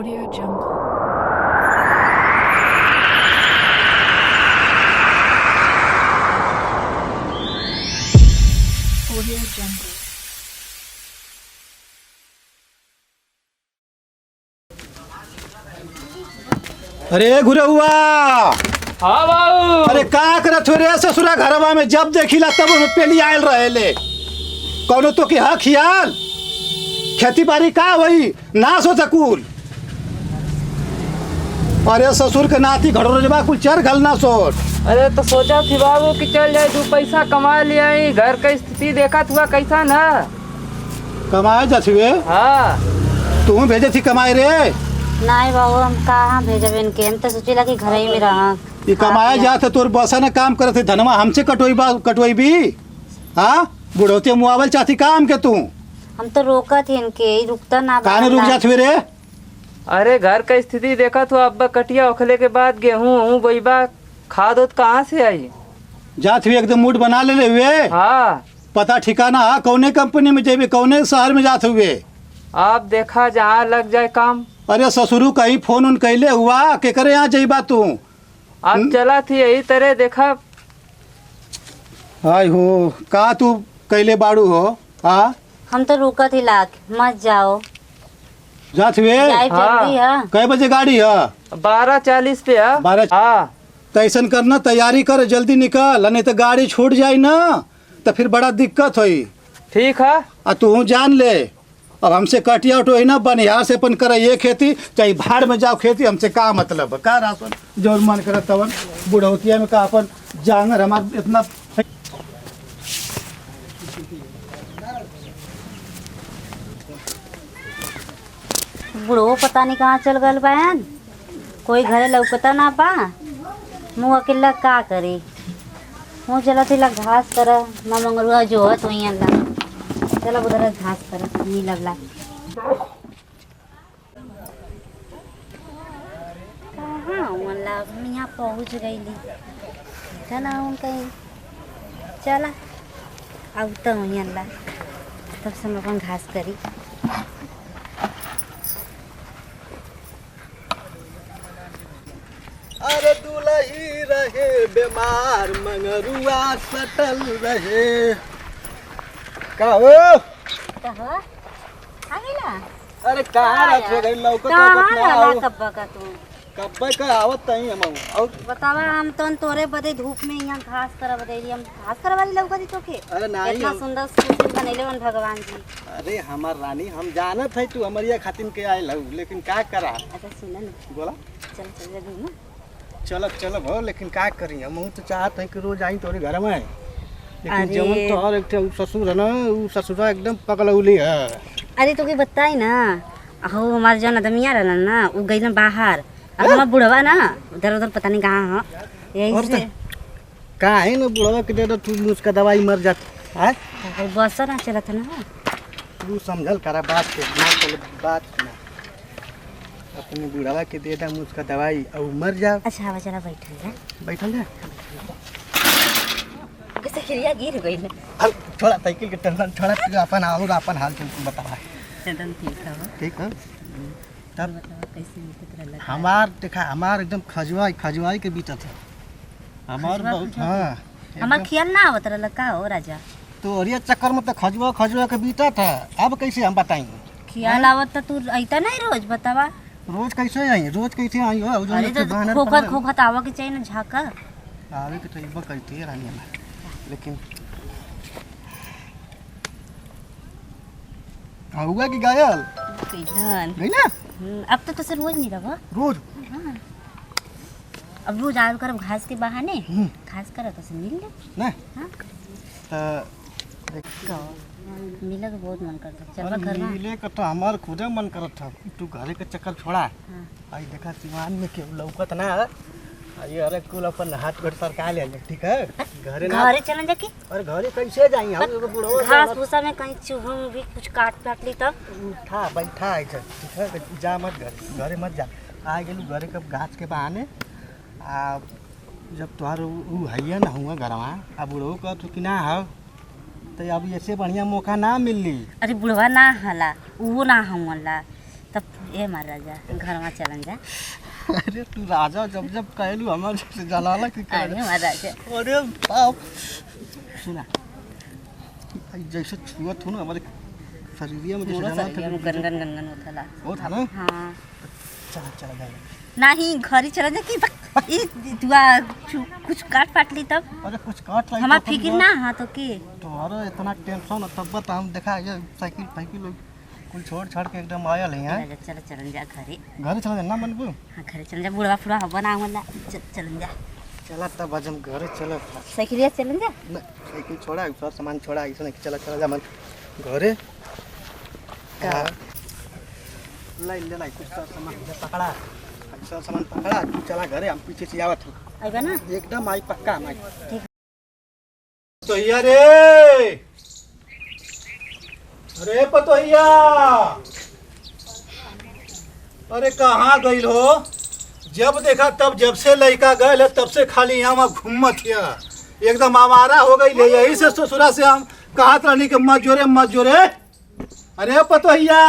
Audio Jungle. Audio Jungle. अरे घुरे हुआ। हाँ बाबू। अरे का करत हो रे ससुरा घरवा में जब देखिला तब में पेली आयल रहेले। कौनो तो के हा खियाल खेती बाड़ी का वही नाश हो सकुल। अरे ससुर के नाती घड़ोरजबा कुल चर घल ना सोच। अरे तो सोचा थी बाबू कि चल जाए 2 पैसा कमा लिया ही, घर का स्थिति देखा हुआ कैसा ना। कमाए जाथिवे। हाँ तू भेजे थी कमाए रे। नहीं बाबू हम कहाँ भेजब इनके, हम तो सोचिला कि घर ही में रहा। ये कमाए जात तोर बसा न काम करत है धनवा हमसे कटोई भी। हाँ बुढ़ोते मुआवल चाहती काम के तू। हम तो रोकत ही इनके, ई रुकता ना। काने रुक जाथिवे रे। अरे घर का स्थिति देखा तो अब्बा कटिया उखले के बाद गेहूँ बोईबा खाद उद कहाँ से आई। जाथिवे एकदम मूड बना ले हुए। हाँ पता ठिकाना कौने कंपनी में जेबे कौने शहर में जाते हुए। आप देखा जहाँ लग जाए काम। अरे ससुरु कहीं फोन उन कैले हुआ के करे यहाँ जाइबा तू। आप चला थी यही तरह देखा। हाय हो का तू कैले बाड़ू हो। हाँ हम तो रुकत ही लाख मत जाओ। जाथिवे जाए जल्दी है। कै बजे गाड़ी है। 12:40 पे है। 12। हाँ तैसन करना तैयारी कर जल्दी निकल नहीं तो गाड़ी छूट जाई ना तो फिर बड़ा दिक्कत होई। ठीक है। आ तू जान ले अब हमसे कटिया उठो ना बनिहार से अपन करे ये खेती चाहे भाड़ में जाओ खेती हमसे का मतलब का राशन जो मन करे तवन बुढ़ौतिया में का अपन जांगर हमार इतना। बुढ़ो पता नहीं कहाँ चल गल बहन, कोई घरे लौकता ना पा। मुँह अकेला का करी। मुँह चला थी लग घास कर माँ मंगरुआ जो है तो अल्लाह चला उधर घास कर नहीं लगला। कहाँ मतलब यहाँ पहुँच गई चला हूँ कहीं चला अब तो वहीं अल्लाह तब से हम अपन घास करी। अरे दुलही रहे बीमार मंगरुआ सटल रहे का हो। कहाँ आ गइला? अरे कहाँ रखे गई लौकत कहाँ ना रहला आओ। कब्बा का तू? कब्बे का आवत नहीं हम और बतावा हम तो तोरे बदे धूप में यहाँ घास करा बदेली हम घास करा वाली लौकती तोके। अरे नहीं इतना सुंदर सुंदर बनैले वन भगवान जी। अरे हमार रानी हम जानत है तू हमारिया खातिन के आयल हऊ लेकिन का करा। अच्छा सुन ना बोला चल चल जा घूम। चलब हो लेकिन का करी हम तो चाहत है कि रोज आई तोरे घर में लेकिन अरे। जवन तोहर एक ठे ससुर है ना उ ससुरा एकदम पगलौली है। अरे तोके बताई ना हो हमार जौन आदमिया रहला ना उ गइल बाहर। अब हमार बुढ़वा ना उधर उधर पता नहीं कहाँ है यही से का है ना बुढ़वा के दे दो तू उसका दवाई मर जात है। बस ना चलत है ना तू समझल करा बात के ना चल बात ना अपने बुढ़वा के दे दम उसका दवाई और मर जा। अच्छा हवा चला बैठल जा कैसे खिरिया गिर गइल। अब थोड़ा साइकिल के टेंशन छोड़ा तू अपन और अपन हाल तुम बता। एकदम ठीक है ठीक है तब कैसे निकल रहला। हमार देखा हमार एकदम खजवाई के बीतत है हमार बहुत। हाँ हमार खियाल ना आवत रहला का हो राजा। तो अरिया चक्कर में तो खजवा के बीतत है अब कैसे हम बताएं। खियाल आवत तो तू अइता नहीं रोज बतावा। रोज कैसे आई हो जो अरे के तो बहाना खोखत खोखत आवा के चाहिए ना झाका। आवे के तो इबा कहती है रानी हमार लेकिन हुआ कि गायल कैलन गई ना अब तो तुझसे रोज नहीं रहा। रोज। हाँ अब रोज आयल कर घास के बहाने घास कर तो से मिल ले ना हाँ तो मिले के बहुत मन करता चल अरे घर में। मिले का तो हमार खुदे मन करत था तू घरे के चक्कर छोड़ा। हाँ। आई देखा सिवान में के लौकत ना आई अरे कुल अपन हाथ गोड़ सरका ले ठीक है घरे ना। घरे चलन जाके अरे घरे कैसे जाई हम एगो बुढ़ो घास भूसा में कहीं चूहा भी कुछ काट पाट ली तब। उठा बैठा है ठीक है जा मत घरे मत जा आ गेलू घरे के गाछ के बहाने आ जब तोहार उ हैया ना हुआ घरवा आ बुढ़ो का तो कि ना हो तो अब ऐसे बढ़िया मौका ना मिली। अरे बुढ़वा ना हला वो ना हमला तब ए महाराजा घर में चलन जा। अरे तू राजा जब जब कहलू हमार से जलाला की अरे महाराजा अरे बाप सुना जैसे छुअत हो ना हमारे शरीर में जैसे जाना था गनगन गनगन होता वो था ना। हाँ चला चला जा नहीं घर ही चला जा कि तुआ कुछ काट पाट ली तब अरे कुछ काट लाई हमार फिक्र ना हाँ तो के तोहरा इतना टेंशन तब बता हम देखा ये साइकिल फाइकिल कुल छोड़ छाड़ के एकदम आया ले हैं। चल चलन जा घरे घर चला जाना मनबू। हाँ घरे चलन जा बुढ़वा फुड़ा बना वाला चलन जा। चला तब आज हम घर चला साइकिलिया चलन जा ना साइकिल छोड़ा सब सामान छोड़ा ऐसा नहीं चला चला जा मन घरे का ले ले लाई कुछ सब सामान पकड़ा सब सामान पकड़ा तू चला घरे हम पीछे से आवत हूं आइबा ना एकदम आई पक्का आई ठीक। तो रे अरे पतोहिया अरे कहाँ गइल हो? जब देखा तब जब से लड़का गए तब से खाली यहाँ घूमत हिया एकदम आवारा हो गई है। यही से ससुरा से हम कहत रहनी के मत जोरे। अरे पतोहिया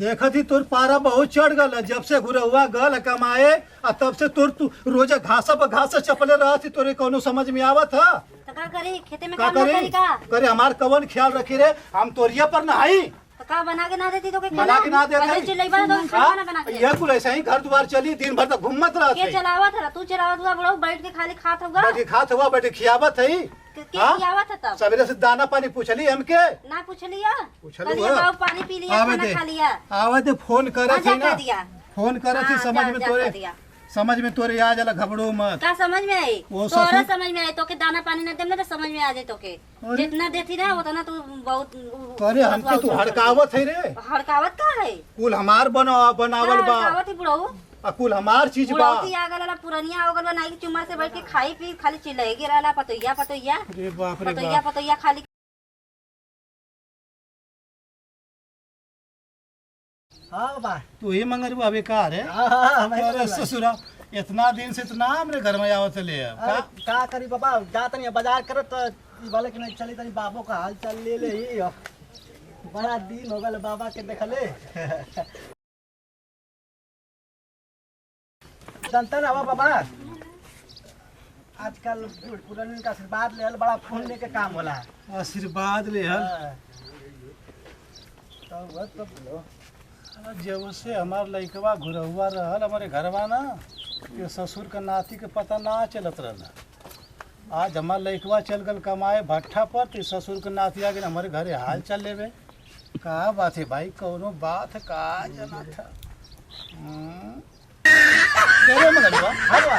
देखत ही तोर पारा बहुत चढ़ गल जब से घुरहुआ गल कमाए आ तब से तोर तू रोज घासा पर घास चपले रहती तोरे कोनो समझ में आवत है तो का करी खेते में का काम ना करी का करे हमार कवन ख्याल रखी रे हम तोरिया पर नहाई तो का बना के ना देती तो के बना के ना देता पहले चिल्लाइबा तो खाना बना के ये कुल ऐसा ही घर द्वार चली दिन भर तक घूमत के रहत चलावत है तू चलावत हुआ बड़ो बैठ के खाली खात होगा बैठे खात हुआ बैठे खियावत है के हाँ? खियावत है तब सवेरे से दाना पानी पूछली हमके ना पूछ लिया पूछली कहिए हुआ। बाबू पानी पी लिया आवे खाना दे खा लिया आवे दे फोन करे हाँ, थी जा ना कर दिया फोन करे थी हाँ, समझ जा, में जा तोरे कर दिया। समझ में तोरे आ जाला घबड़ो मत का समझ में आई वो तोरा ससुर- समझ में आई तो के दाना पानी न देम ना तो समझ में आ जाए तो के अरे। जितना देती ना उतना तू बहुत करे हमके तू हड़कावत है रे हड़कावत का है कुल हमार बनावल बा हड़कावत ही बुढ़ऊ आ कुल हमार चीज बा बुढ़ऊ की आ गला पुरनिया हो गल नाई की चुम्मा से बैठ के खाई पी खाली चिल्लाएगी रहला पतोइया पतोइया रे बाप रे पतोइया बाप पतोइया खाली हां बा तू ही मंगरू अबे का रे हां अरे ससुरा इतना दिन से इतना हमरे घर में आवत ले का का करी बाबा जात नहीं बाजार करत ई वाले के नहीं चली तनी बाबू का हाल चाल ले ले ही बड़ा दिन हो गल बाबा के देखले जानता ना बाबा आजकल पुरानी का आशीर्वाद लेहल बड़ा फोन लेके काम होला। आशीर्वाद ले हल तो वो तो बोलो जब से हमार लइकवा घुरहुआ रहल हमारे घरवा ना ये ससुर का नाती के पता ना चलत रहला। आज हमार लइकवा चल गल कमाए भट्ठा पर तो ससुर के नाती आ गए हमारे घरे हाल चल लेवे का बात है भाई कौनो बात है का जना था करे मगनवा हलवा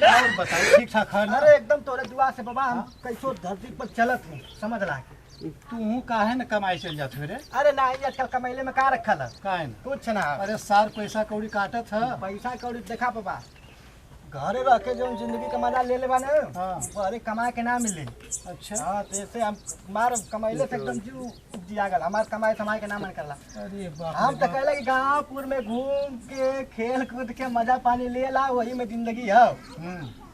और बताइए ठीक ठाक है ना? अरे एकदम तोरे दुआ से बाबा हम कैसो धरती पर चलत हैं समझ ला तू काहे न कमाई चल जात रे अरे ना आजकल कमैले में का रखल है काहे न कुछ ना अरे सार पैसा कौड़ी काटत है पैसा कौड़ी देखा बाबा घरे रह के जो जिंदगी का मजा ले लेबा ना हाँ। वो अरे कमा के ना मिले। अच्छा हाँ तो ऐसे हम मार कमैले से एकदम जीव उपजिया गल हमार कमाए समाए के ना मन करला। अरे बाप हम रे तो बाप। कहले कि गाँवपुर में घूम के खेल कूद के मजा पानी ले ला वही में जिंदगी है।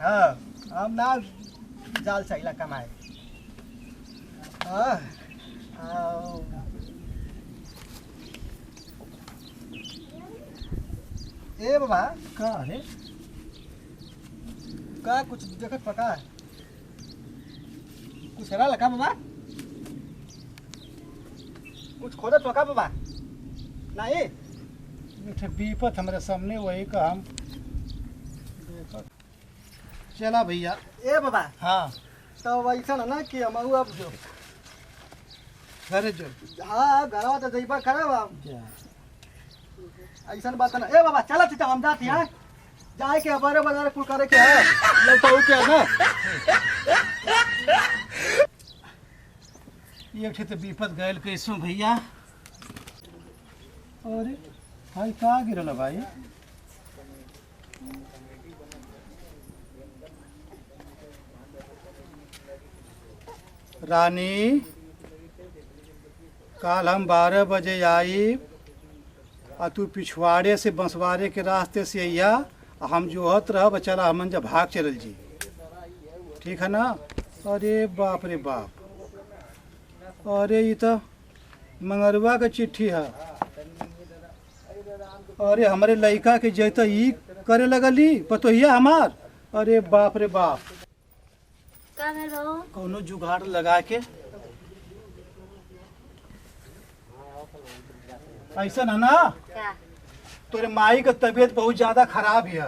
हाँ हम ना जाल चाहिए कमाए। हाँ आओ। ए बाबा का रे का कुछ देखत पका कुछ हेरा लगा बाबा कुछ खोदत पका बाबा नहीं मीठे बीपत हमारे सामने वही का हम देखत। चला भैया ए बाबा हाँ तो वैसा ना कि हम अब जो घरे जो हाँ घरवा तो जइबा करब हम जा। ऐसा बात ना ए बाबा चला चीता हम जाती हैं जाए के हमारे बाजार कुल करे के है लौटाऊ के है ना ये ठे तो बीपत गयल कैसो भैया अरे भाई कहाँ गिरल भाई रानी कल हम 12 बजे आई आ तू पिछवाड़े से बंसवाड़े के रास्ते से अइया हम जोहत रह चला हमन जब भाग चलल जी ठीक है ना। अरे बाप रे बाप अरे ये तो मंगरुआ के चिट्ठी है। अरे हमारे लड़का के जैता ई करे लगली पतोहिया हमार। अरे बाप रे बाप, का भेल बहू? कोनो जुगाड़ लगा के ऐसा है ना। का तोरे माई का तबीयत बहुत ज्यादा खराब है।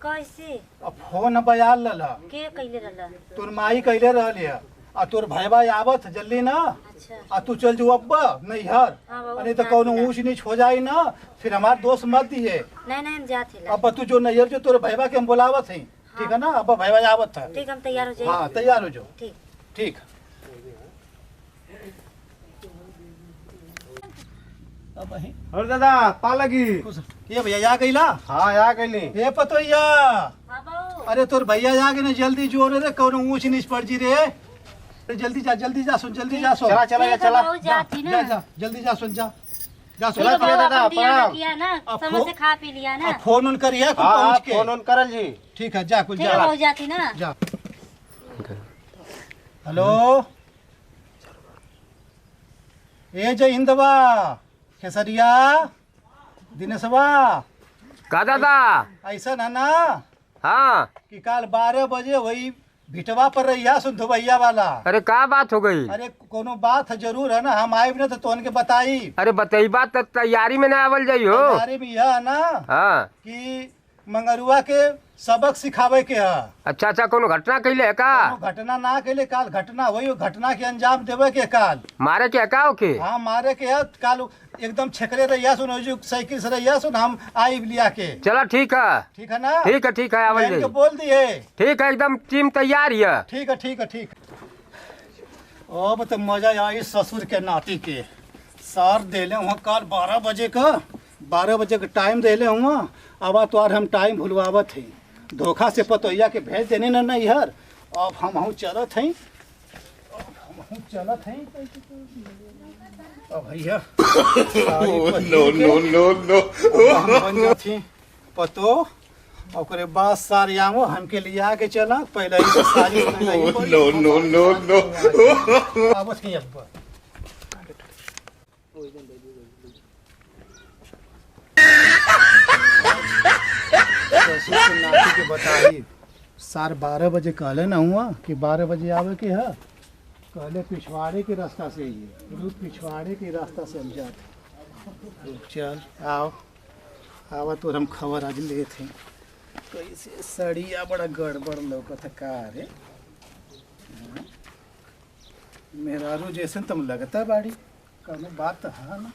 कैसे? अब फोन बयाल लला के कैले रहला? तोर माई कैले रहल है आ तोर भैया आवत जल्दी ना अच्छा आ तू चल जो अब्बा नैहर। हाँ बाबू, अरे तो जा कोनो दिला। ऊंच नीच हो जाई ना फिर हमार दोस्त मत दिए। नहीं नहीं हम जाते ला। अब तू जो नैहर जो तोर भैया के हम बुलावत है, ठीक है ना। अब भैया आवत है। ठीक हम तैयार हो जाए। हाँ तैयार हो जाओ। ठीक। ठीक। अब वही और दादा पा लगी। ये भैया आ गईला। हाँ आ गईली। ए पतोहिया, हाँ बहू। अरे तोर भैया आ गए ना, जल्दी जोर रे कोनो ऊंच नीच पड़ जी रे। अरे जल्दी जा सुन, जल्दी जा सुन। चला चला ठीक है चला। बहू, जाती ना। जा जल्दी जा सुन, जा ठीक सुन। है बहू, दादा, अपन ध्यान प्रणाम। रखिया ना, अब समय फो- से खा पी लिया ना। अब फोन उन करिए कुछ हाँ पहुंच के। फोन ऑन करल जी। ठीक है, जा कुछ ठीक है जा बहू, जाती ना। जा। हेलो ए जय हिंदवा, खेसरिया, दिनेशवा। का दादा? ऐसा है ना हाँ। कि काल 12 बजे वही भिटवा पर रहिया सुन धोबैया वाला। अरे का बात हो गई? अरे कोनो बात जरूर है ना, हम आए ना तो तोहन के बताई। अरे बताई बात तो तैयारी में ना आवल जाई हो। तैयारी में यह है ना हाँ। कि मंगरुआ के सबक सिखावे के है। अच्छा अच्छा, कोनो घटना कैले है का? कोनो घटना ना कैले काल घटना वही घटना के अंजाम देवे के काल। मारे के है का ओके? हाँ मारे के है काल, एकदम छेकरे रहिया सुन, जो साइकिल से रहिया सुन, हम आई लिया के। चलो ठीक है। ठीक है ना। ठीक है आवल बहन के जाई। बोल दिए। ठीक है, एकदम टीम तैयार है। ठीक है ठीक है ठीक। अब तो मजा आई ससुर के नाती के। सार देले हुआ काल 12 बजे का, 12 बजे का टाइम देले हुआ। अब तो हम टाइम भूलवावत है, धोखा से पतोहिया के भेज देने ना नैहर। अब हम चलत हैं, अब भैया नो बन जाती पतो। ओकरे बाद सार आमो हमके लिया के चला पहले ही से सारी नो आवत ही अब ससुर के नाती के बताई। सार 12 बजे कहले ना हुआ कि 12 बजे आवे के है। कहले पिछवाड़े के रास्ता से ही रुक, पिछवाड़े के रास्ता से हम जाते। रुक चल आओ आवा तो हम खबर आज ले थे। तो इसे सड़िया बड़ा गड़बड़ लौकत का रे। मेहरारू जैसे तुम लगता बाड़ी, कौनो बात तो है ना।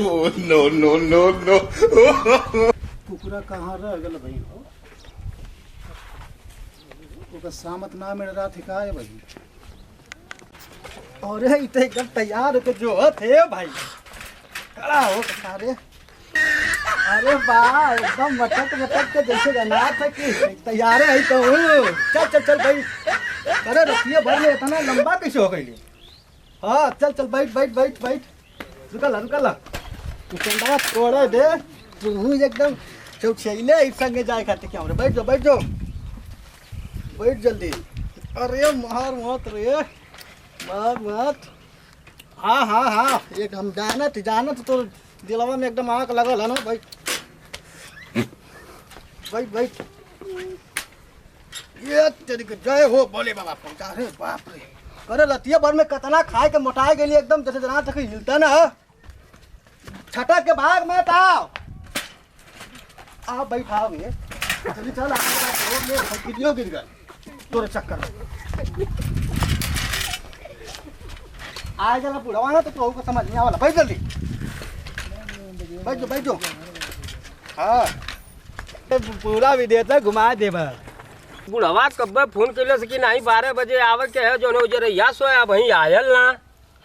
no. No. कुकुरा कहाँ रह गल भाई हो? ओकर सामत ना मिल रहा ठिका है भाई। अरे इ तो एकदम तैयार होके जो थे भाई। खड़ा हो सारे। अरे वाह एकदम मटक के जैसे जाना था कि तैयार है तो। चल चल चल भाई। अरे रतिया भर में इतना लंबा कैसे हो गई? हाँ चल चल बैठ। रुकल तू चंदा तोड़े दे तू एकदम चौचैले इस संगे जाए खाते क्या रे? बैठ जाओ बैठ जल्दी। अरे मार मत रे, मार मत। हाँ एकदम जानत तो दिलवा में एकदम आँख लगल है ना। बैठ। ये तेरी के जय हो बोले बाबा पहुंचा रे। बाप रे, अरे लतिया भर में कतना खाए के मोटाए गेली एकदम जैसे जना तक हिलता ना। छटा के भाग में आओ बैठाओ ये जल्दी चल। गिरियो गिर गए तोरे चक्कर में। आ जाला बुढ़वा ना तो तू को समझ नहीं आवला। बैठ जल्दी बैठ जाओ। हाँ पूरा विदेश घुमा देबा। बुढ़वा कब फोन कैले से कि नहीं 12 बजे आवे के है, जो जरा या सोया वही आयल ना।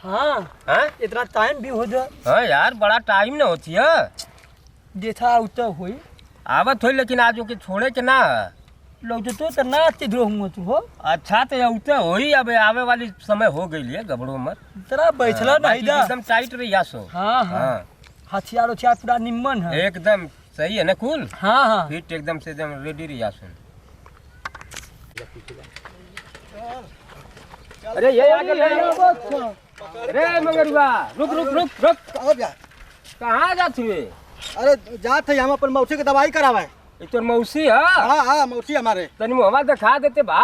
हाँ हैं? इतना टाइम भी हो जा। हाँ यार बड़ा टाइम ना होती है। देखा उतर हुई आवत हो लेकिन आज के छोड़े के ना। लौटे तो ना तिधरो हुआ तू हो अच्छा तो उते होई अब आवे वाली समय हो गई है गबड़ो मत तेरा बैठला नहीं ना एकदम टाइट रही सो। हाँ हाँ हथियार उथियार पूरा निम्मन है एकदम सही है ना कूल। हाँ हाँ फिट एकदम से एकदम रेडी रही सुन। अरे ये आगे ले लो। अरे मगरुआ रुक रुक रुक रुक। आओ भैया। कहाँ जात हुए? अरे जात है हम अपन मौसी के दवाई करावे। ये तोर मौसी है? हाँ हाँ मौसी हमारे। तनी मुहम्मद दिखा देते बा।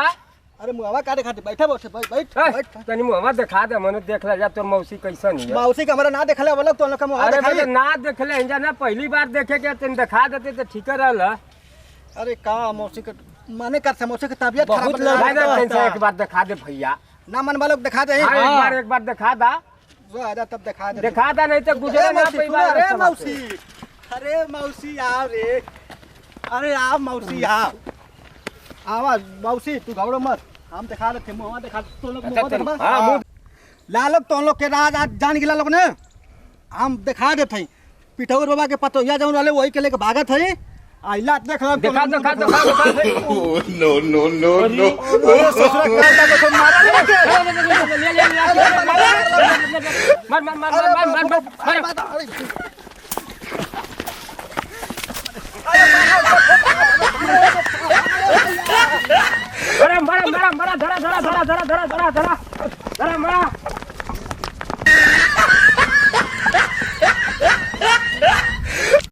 अरे मुहवा का दिखाते बैठे बैठ बैठ तनी मुहम्मद दिखा दे मने देख ले जा तोर मौसी कैसन है। मौसी का हमारा ना देखले वाला तो लोग का मुहवा अरे दिखाई। बेटा ना देखले इंजा ना पहली बार देखे के तनी दिखा देते तो ठीक रहल। अरे का मौसी के माने कर मौसी की तबीयत खराब बहुत लोग एक बार दिखा दे भैया। ना मन वालों दिखा दे। एक बार दिखा दा। आजा तब दिखा दे। दिखा दा नहीं तो गुजरे ना पैबा। अरे मौसी अरे मौसी आओ रे। अरे आप मौसी आओ आवा मौसी तू घबरो मत हम दिखा देते मुंह दिखा तो लोग मुंह हां मुंह लालक तो लोग के राज आज जान गिला लोग ने हम दिखा देते पिठौर बाबा के पतोहिया जाऊं वाले वही के लेके भागत है आइला देख लो दिखा दिखा दिखा Oh, no, no, no, no. अरे ससुरा का तो मारा मार मार मार मार मार। अरे मारा मारा मारा धरा धरा धरा धरा धरा धरा धरा धरा मारा।